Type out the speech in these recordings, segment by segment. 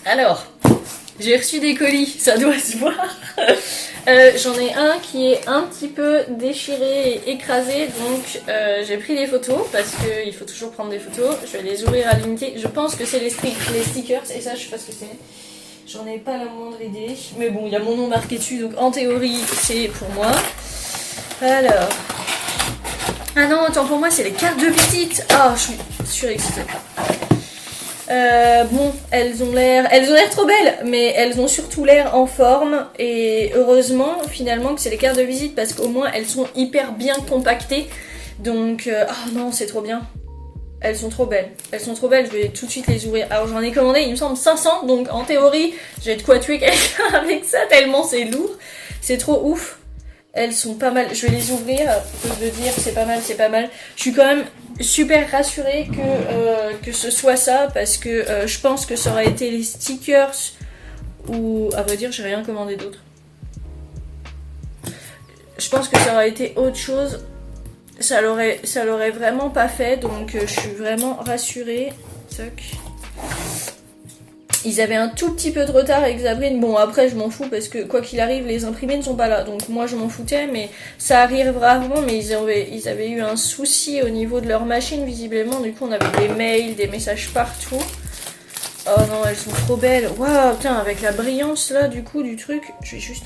Alors, j'ai reçu des colis, ça doit se voir. J'en ai un qui est un petit peu déchiré et écrasé, donc j'ai pris des photos parce qu'il faut toujours prendre des photos. Je vais les ouvrir à l'unité. Je pense que c'est les stickers et ça je sais pas ce que c'est. J'en ai pas la moindre idée. Mais bon, il y a mon nom marqué dessus, donc en théorie c'est pour moi. Alors... Ah non, attends, pour moi c'est les cartes de visite. Ah, je suis surexcitée. Bon, elles ont l'air trop belles, mais elles ont surtout l'air en forme. Et heureusement, finalement, que c'est les cartes de visite parce qu'au moins elles sont hyper bien compactées. Donc, oh non, c'est trop bien. Elles sont trop belles. Elles sont trop belles, je vais tout de suite les ouvrir. Alors j'en ai commandé, il me semble 500, donc en théorie, j'ai de quoi tuer quelqu'un avec ça, tellement c'est lourd. C'est trop ouf. Elles sont pas mal, je vais les ouvrir, je peux te dire c'est pas mal, c'est pas mal. Je suis quand même super rassurée que ce soit ça, parce que je pense que ça aurait été les stickers, ou à vrai dire j'ai rien commandé d'autre. Je pense que ça aurait été autre chose, ça l'aurait vraiment pas fait, donc je suis vraiment rassurée. Toc. Ils avaient un tout petit peu de retard avec Zabrine. Bon, après, je m'en fous parce que quoi qu'il arrive, les imprimés ne sont pas là. Donc moi, je m'en foutais, mais ça arrive rarement. Mais ils avaient eu un souci au niveau de leur machine, visiblement. Du coup, on avait des mails, des messages partout. Oh non, elles sont trop belles. Waouh, putain, avec la brillance là, du coup, du truc. Je vais juste...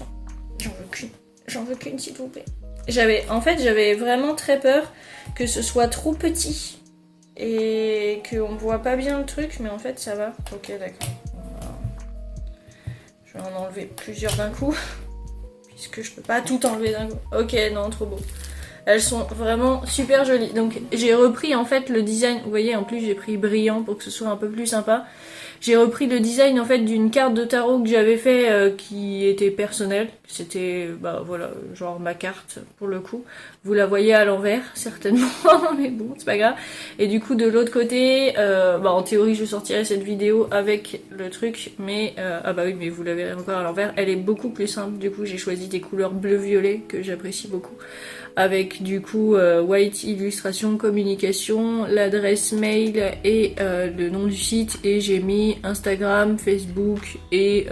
J'en veux qu'une. J'en veux qu'une, s'il vous plaît. En fait, j'avais vraiment très peur que ce soit trop petit. Et qu'on voit pas bien le truc, mais en fait ça va. Ok, d'accord. Je vais en enlever plusieurs d'un coup, puisque je peux pas tout enlever d'un coup. Ok, non, trop beau. Elles sont vraiment super jolies. Donc j'ai repris en fait le design, vous voyez, en plus j'ai pris brillant pour que ce soit un peu plus sympa. J'ai repris le design en fait d'une carte de tarot que j'avais fait qui était personnelle. C'était, bah voilà, genre ma carte pour le coup. Vous la voyez à l'envers, certainement, mais bon, c'est pas grave. Et du coup, de l'autre côté, bah en théorie, je sortirai cette vidéo avec le truc, mais, ah bah oui, mais vous la verrez encore à l'envers. Elle est beaucoup plus simple, du coup, j'ai choisi des couleurs bleu-violet que j'apprécie beaucoup. Avec du coup white illustration communication, l'adresse mail et le nom du site, et j'ai mis Instagram, Facebook et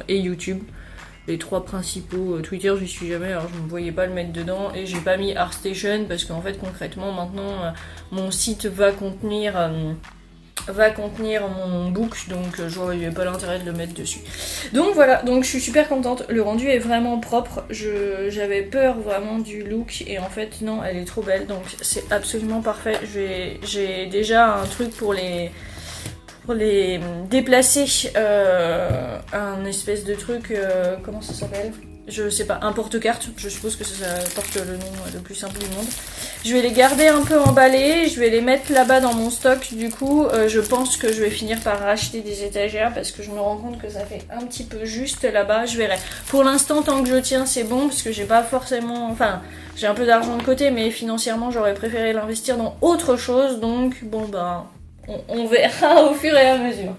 YouTube, les trois principaux. Twitter j'y suis jamais, alors je ne voyais pas le mettre dedans, et j'ai pas mis ArtStation parce qu'en fait concrètement maintenant mon site va contenir mon book, donc j'aurais pas l'intérêt de le mettre dessus. Donc voilà, donc je suis super contente, le rendu est vraiment propre, j'avais peur vraiment du look et en fait non, elle est trop belle, donc c'est absolument parfait. J'ai déjà un truc pour les déplacer, un espèce de truc, comment ça s'appelle ? Je sais pas, un porte-carte, je suppose que ça porte le nom le plus simple du monde. Je vais les garder un peu emballés, je vais les mettre là-bas dans mon stock, du coup je pense que je vais finir par racheter des étagères parce que je me rends compte que ça fait un petit peu juste là-bas, je verrai. Pour l'instant, tant que je tiens, c'est bon parce que j'ai pas forcément... Enfin, j'ai un peu d'argent de côté, mais financièrement j'aurais préféré l'investir dans autre chose, donc bon bah, on verra au fur et à mesure.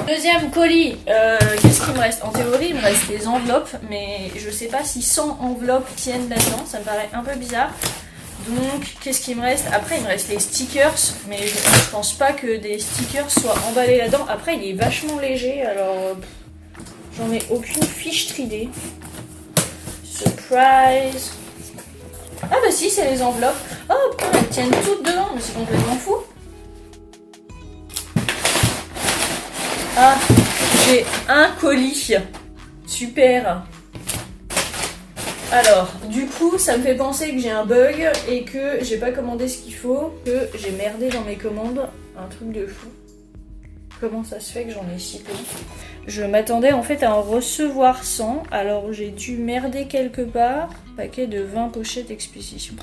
Deuxième colis, qu'est-ce qu'il me reste? En théorie, il me reste les enveloppes, mais je sais pas si 100 enveloppes tiennent là-dedans, ça me paraît un peu bizarre. Donc, qu'est-ce qu'il me reste? Après, il me reste les stickers, mais je pense pas que des stickers soient emballés là-dedans. Après, il est vachement léger, alors j'en ai aucune fiche d'idée. Surprise! Ah bah si, c'est les enveloppes. Oh putain, elles tiennent toutes dedans, mais c'est complètement fou. Ah, j'ai un colis. Super. Alors, du coup, ça me fait penser que j'ai un bug et que j'ai pas commandé ce qu'il faut, que j'ai merdé dans mes commandes. Un truc de fou. Comment ça se fait que j'en ai si peu? Je m'attendais en fait à en recevoir 100, alors j'ai dû merder quelque part. Paquet de 20 pochettes expédition.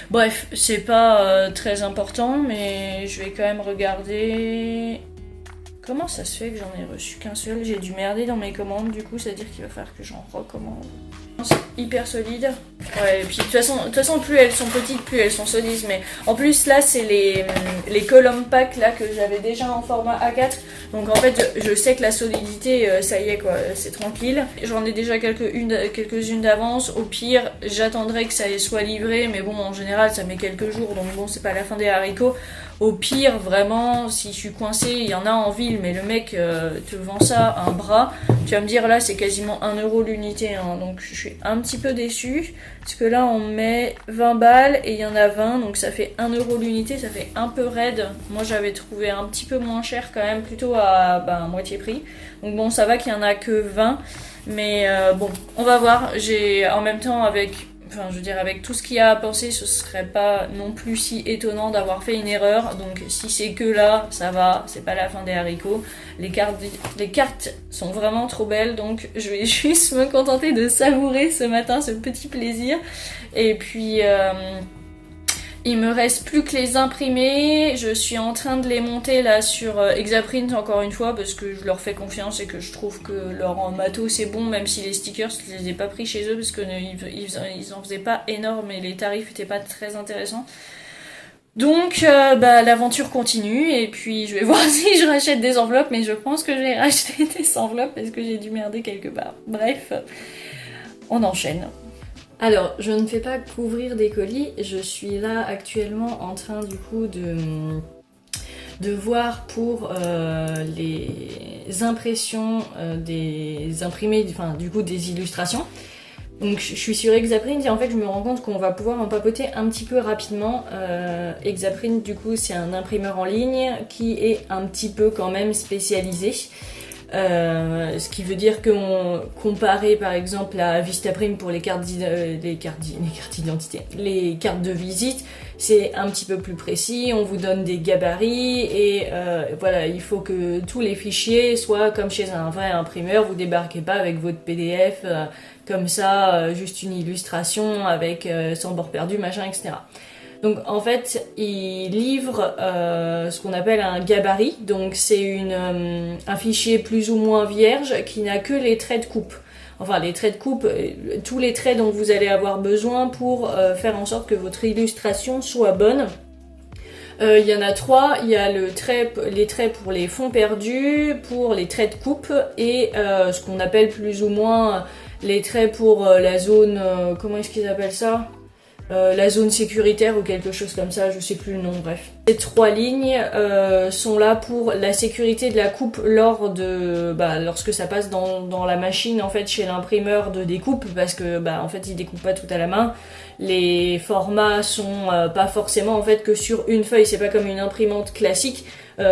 Bref, c'est pas très important, mais je vais quand même regarder... Comment ça se fait que j'en ai reçu qu'un seul? J'ai dû merder dans mes commandes, du coup, ça veut dire qu'il va falloir que j'en recommande. C'est hyper solide. Ouais, et puis de toute façon, plus elles sont petites, plus elles sont solides. Mais en plus, là, c'est les column packs là, que j'avais déjà en format A4. Donc en fait, je sais que la solidité, ça y est, quoi, c'est tranquille. J'en ai déjà quelques-unes d'avance. Au pire, j'attendrai que ça soit livré. Mais bon, en général, ça met quelques jours. Donc bon, c'est pas la fin des haricots. Au pire, vraiment, si je suis coincée, il y en a en ville, mais le mec te vend ça un bras. Tu vas me dire, là, c'est quasiment 1 euro l'unité. Hein, donc, je suis un petit peu déçue. Parce que là, on met 20 balles et il y en a 20. Donc, ça fait 1 euro l'unité. Ça fait un peu raide. Moi, j'avais trouvé un petit peu moins cher quand même, plutôt à moitié prix. Donc, bon, ça va qu'il y en a que 20. Mais bon, on va voir. J'ai en même temps avec tout ce qu'il y a à penser, ce serait pas non plus si étonnant d'avoir fait une erreur. Donc si c'est que là, ça va, c'est pas la fin des haricots. Les cartes sont vraiment trop belles, donc je vais juste me contenter de savourer ce matin ce petit plaisir. Et puis il me reste plus que les imprimer. Je suis en train de les monter là sur Exaprint encore une fois parce que je leur fais confiance et que je trouve que leur matos c'est bon, même si les stickers je les ai pas pris chez eux parce que ils en faisaient pas énorme et les tarifs étaient pas très intéressants. Donc l'aventure continue et puis je vais voir si je rachète des enveloppes, mais je pense que je vais racheter des enveloppes parce que j'ai dû merder quelque part. Bref, on enchaîne. Alors, je ne fais pas couvrir des colis, je suis là actuellement en train du coup de voir pour les impressions des imprimés, enfin du coup des illustrations. Donc je suis sur Exaprint et en fait je me rends compte qu'on va pouvoir en papoter un petit peu rapidement. Exaprint du coup c'est un imprimeur en ligne qui est un petit peu quand même spécialisé. Ce qui veut dire qu'on comparé par exemple à Vistaprint pour les cartes d'identité, les cartes de visite, c'est un petit peu plus précis, on vous donne des gabarits et voilà, il faut que tous les fichiers soient comme chez un vrai imprimeur, vous débarquez pas avec votre PDF comme ça, juste une illustration avec sans bord perdu, machin, etc. Donc en fait, il livre ce qu'on appelle un gabarit. Donc c'est un fichier plus ou moins vierge qui n'a que les traits de coupe. Enfin les traits de coupe, tous les traits dont vous allez avoir besoin pour faire en sorte que votre illustration soit bonne. Il y en a 3, il y a les traits pour les fonds perdus, pour les traits de coupe et ce qu'on appelle plus ou moins les traits pour la zone, comment est-ce qu'ils appellent ça ? La zone sécuritaire ou quelque chose comme ça, je sais plus le nom, bref. Ces 3 lignes sont là pour la sécurité de la coupe lorsque ça passe dans la machine en fait chez l'imprimeur de découpe parce que en fait il découpe pas tout à la main. Les formats sont pas forcément en fait que sur une feuille, c'est pas comme une imprimante classique.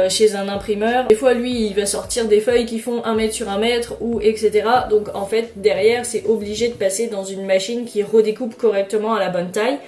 Chez un imprimeur. Des fois, lui, il va sortir des feuilles qui font 1 mètre sur 1 mètre ou etc. Donc, en fait, derrière, c'est obligé de passer dans une machine qui redécoupe correctement à la bonne taille.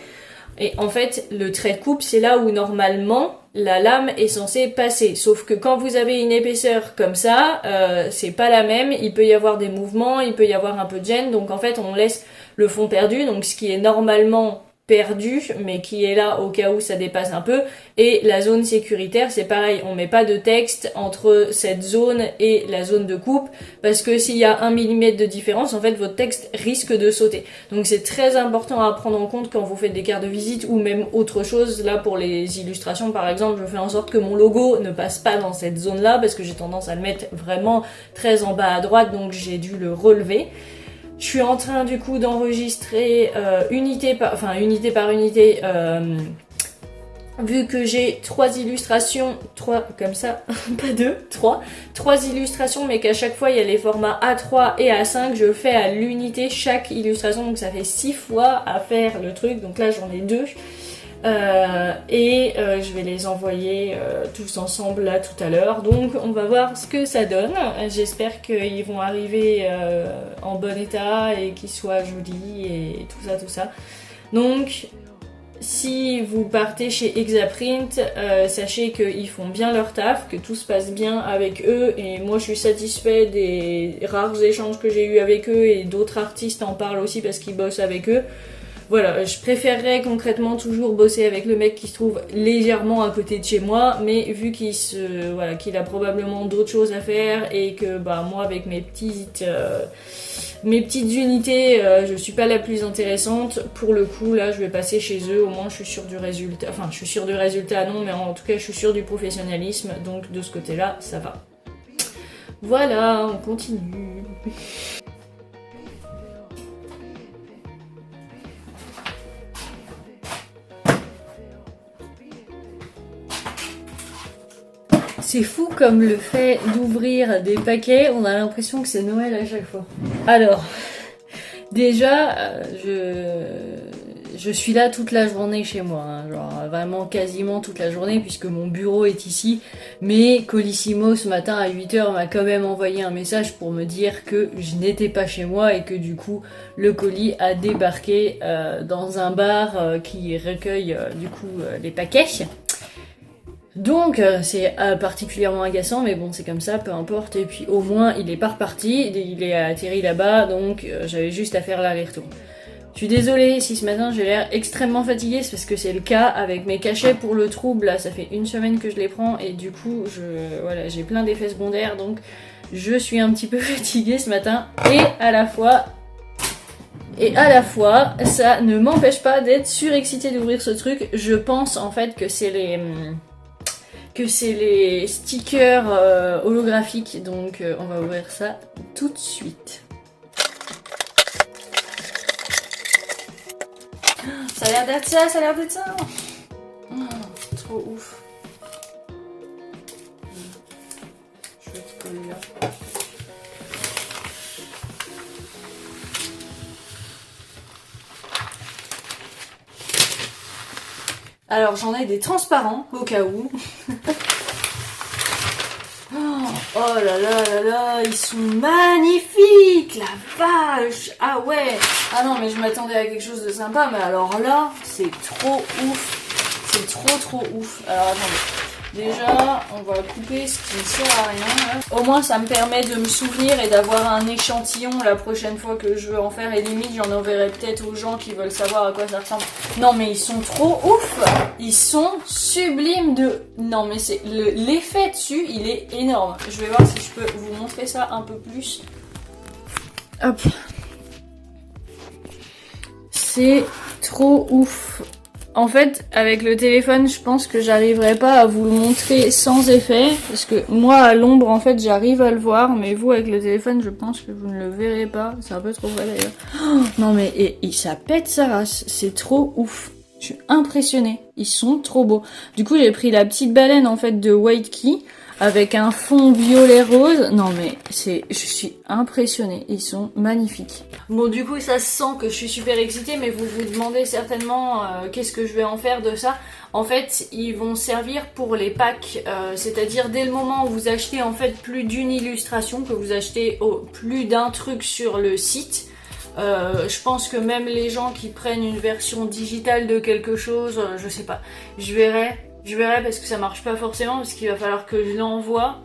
Et en fait, le trait de coupe, c'est là où normalement la lame est censée passer. Sauf que quand vous avez une épaisseur comme ça, c'est pas la même. Il peut y avoir des mouvements, il peut y avoir un peu de gêne. Donc, en fait, on laisse le fond perdu. Donc, ce qui est normalement perdu, mais qui est là au cas où ça dépasse un peu. Et la zone sécuritaire, c'est pareil, on met pas de texte entre cette zone et la zone de coupe, parce que s'il y a 1 mm de différence, en fait, votre texte risque de sauter. Donc c'est très important à prendre en compte quand vous faites des cartes de visite, ou même autre chose. Là, pour les illustrations, par exemple, je fais en sorte que mon logo ne passe pas dans cette zone-là, parce que j'ai tendance à le mettre vraiment très en bas à droite, donc j'ai dû le relever. Je suis en train du coup d'enregistrer unité par unité, vu que j'ai 3 illustrations, 3 comme ça, pas 2, 3 illustrations, mais qu'à chaque fois il y a les formats A3 et A5, je fais à l'unité chaque illustration, donc ça fait 6 fois à faire le truc, donc là j'en ai 2. Je vais les envoyer tous ensemble là tout à l'heure, donc on va voir ce que ça donne. J'espère qu'ils vont arriver en bon état et qu'ils soient jolis et tout ça. Donc si vous partez chez Exaprint, sachez qu'ils font bien leur taf, que tout se passe bien avec eux, et moi je suis satisfait des rares échanges que j'ai eu avec eux, et d'autres artistes en parlent aussi parce qu'ils bossent avec eux. Voilà, je préférerais concrètement toujours bosser avec le mec qui se trouve légèrement à côté de chez moi, mais vu qu'il a probablement d'autres choses à faire et que moi avec mes petites unités, je suis pas la plus intéressante. Pour le coup, là, je vais passer chez eux. Au moins, je suis sûre du résultat. Enfin, je suis sûre du résultat, non, mais en tout cas, je suis sûre du professionnalisme. Donc, de ce côté-là, ça va. Voilà, on continue. C'est fou comme le fait d'ouvrir des paquets, on a l'impression que c'est Noël à chaque fois. Alors, déjà, je suis là toute la journée chez moi, hein, genre vraiment quasiment toute la journée puisque mon bureau est ici. Mais Colissimo ce matin à 8h m'a quand même envoyé un message pour me dire que je n'étais pas chez moi et que du coup le colis a débarqué dans un bar qui recueille du coup les paquets. Donc c'est particulièrement agaçant, mais bon c'est comme ça, peu importe. Et puis au moins il est pas reparti, il est atterri là-bas, donc j'avais juste à faire l'aller-retour. Je suis désolée si ce matin j'ai l'air extrêmement fatiguée, c'est parce que c'est le cas avec mes cachets pour le trouble. Là ça fait une semaine que je les prends et du coup voilà, j'ai plein d'effets secondaires, donc je suis un petit peu fatiguée ce matin. Et à la fois, ça ne m'empêche pas d'être surexcitée d'ouvrir ce truc. Je pense en fait que c'est les stickers holographiques, donc on va ouvrir ça tout de suite. Ça a l'air d'être ça, ça a l'air d'être ça. Oh, trop ouf. Je vais te coller là. Alors j'en ai des transparents au cas où. Oh là là là là, ils sont magnifiques, la vache. Ah ouais. Ah non mais je m'attendais à quelque chose de sympa, mais alors là, c'est trop ouf. C'est trop ouf. Alors attendez. Déjà, on va couper ce qui ne sert à rien. Là. Au moins, ça me permet de me souvenir et d'avoir un échantillon la prochaine fois que je veux en faire. Et limite, j'en enverrai peut-être aux gens qui veulent savoir à quoi ça ressemble. Non, mais ils sont trop ouf. Ils sont sublimes de... Non, mais c'est l'effet dessus, il est énorme. Je vais voir si je peux vous montrer ça un peu plus. Hop. C'est trop ouf. En fait, avec le téléphone, je pense que j'arriverai pas à vous le montrer sans effet, parce que moi, à l'ombre, en fait, j'arrive à le voir, mais vous, avec le téléphone, je pense que vous ne le verrez pas. C'est un peu trop vrai, d'ailleurs. Oh, non, mais ça pète sa race. C'est trop ouf. Je suis impressionnée. Ils sont trop beaux. Du coup, j'ai pris la petite baleine, en fait, de White Key, avec un fond violet rose. Non mais je suis impressionnée, ils sont magnifiques. Bon du coup ça se sent que je suis super excitée, mais vous vous demandez certainement qu'est-ce que je vais en faire de ça. En fait ils vont servir pour les packs, c'est-à-dire dès le moment où vous achetez en fait plus d'une illustration, que vous achetez plus d'un truc sur le site, je pense que même les gens qui prennent une version digitale de quelque chose, je sais pas, je verrai parce que ça marche pas forcément, parce qu'il va falloir que je l'envoie.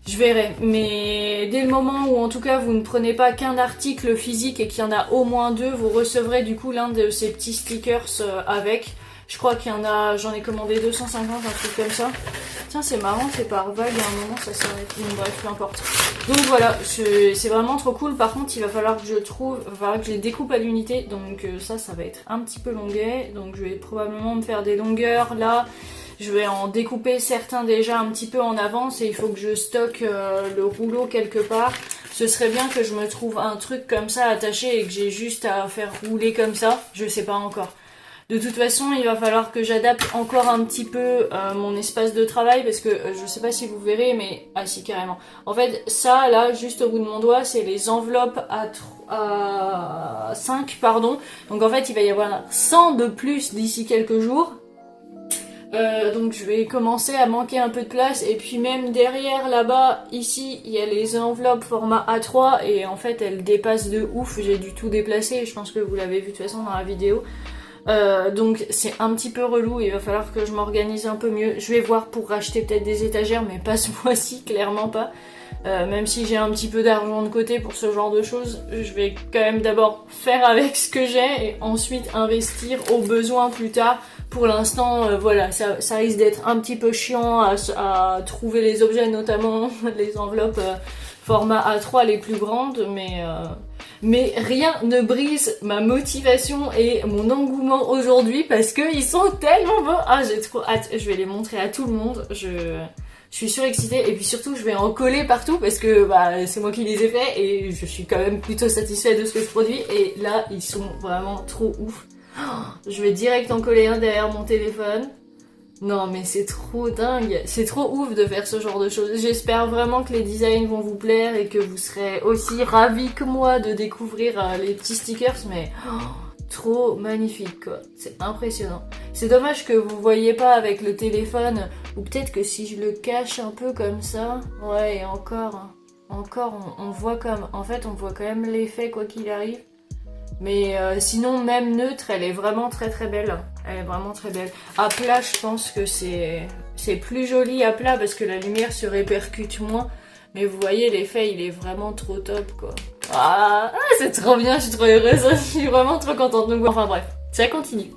Je verrai. Mais dès le moment où en tout cas vous ne prenez pas qu'un article physique et qu'il y en a au moins deux, vous recevrez du coup l'un de ces petits stickers avec. Je crois qu'il y en a, j'en ai commandé 250, un truc comme ça. Tiens, c'est marrant, c'est par vague, à un moment ça s'arrête. Bon, bref, peu importe. Donc voilà, c'est vraiment trop cool. Par contre, il va falloir que je les découpe à l'unité. Donc ça va être un petit peu longuet. Donc je vais probablement me faire des longueurs là. Je vais en découper certains déjà un petit peu en avance et il faut que je stocke le rouleau quelque part. Ce serait bien que je me trouve un truc comme ça attaché et que j'ai juste à faire rouler comme ça. Je sais pas encore. De toute façon, il va falloir que j'adapte encore un petit peu mon espace de travail parce que je sais pas si vous verrez, mais ah si carrément. En fait, ça là, juste au bout de mon doigt, c'est les enveloppes à 5, pardon. Donc en fait, il va y avoir 100 de plus d'ici quelques jours. Donc je vais commencer à manquer un peu de place et puis même derrière là-bas, ici, il y a les enveloppes format A3 et en fait elles dépassent de ouf, j'ai dû tout déplacer et je pense que vous l'avez vu de toute façon dans la vidéo. Donc c'est un petit peu relou, il va falloir que je m'organise un peu mieux. Je vais voir pour racheter peut-être des étagères mais pas ce mois-ci, clairement pas. Même si j'ai un petit peu d'argent de côté pour ce genre de choses, je vais quand même d'abord faire avec ce que j'ai et ensuite investir au besoin plus tard. Pour l'instant, voilà, ça risque d'être un petit peu chiant à trouver les objets, notamment les enveloppes format A3 les plus grandes, mais rien ne brise ma motivation et mon engouement aujourd'hui parce qu'ils sont tellement beaux. Ah, j'ai trop hâte, je vais les montrer à tout le monde. Je suis surexcitée et puis surtout je vais en coller partout parce que bah, c'est moi qui les ai faits et je suis quand même plutôt satisfaite de ce que je produis et là ils sont vraiment trop ouf. Je vais direct en coller un derrière mon téléphone. Non mais c'est trop dingue, c'est trop ouf de faire ce genre de choses. J'espère vraiment que les designs vont vous plaire et que vous serez aussi ravis que moi de découvrir les petits stickers, mais trop magnifique quoi, c'est impressionnant. C'est dommage que vous voyez pas avec le téléphone, ou peut-être que si je le cache un peu comme ça, ouais et encore on voit comme, en fait on voit quand même l'effet quoi qu'il arrive. Mais sinon, même neutre, elle est vraiment très très belle. Elle est vraiment très belle. À plat, je pense que c'est plus joli à plat parce que la lumière se répercute moins. Mais vous voyez, l'effet, il est vraiment trop top, quoi. Ah, c'est trop bien, je suis trop heureuse. Je suis vraiment trop contente. Donc, enfin bref, ça continue.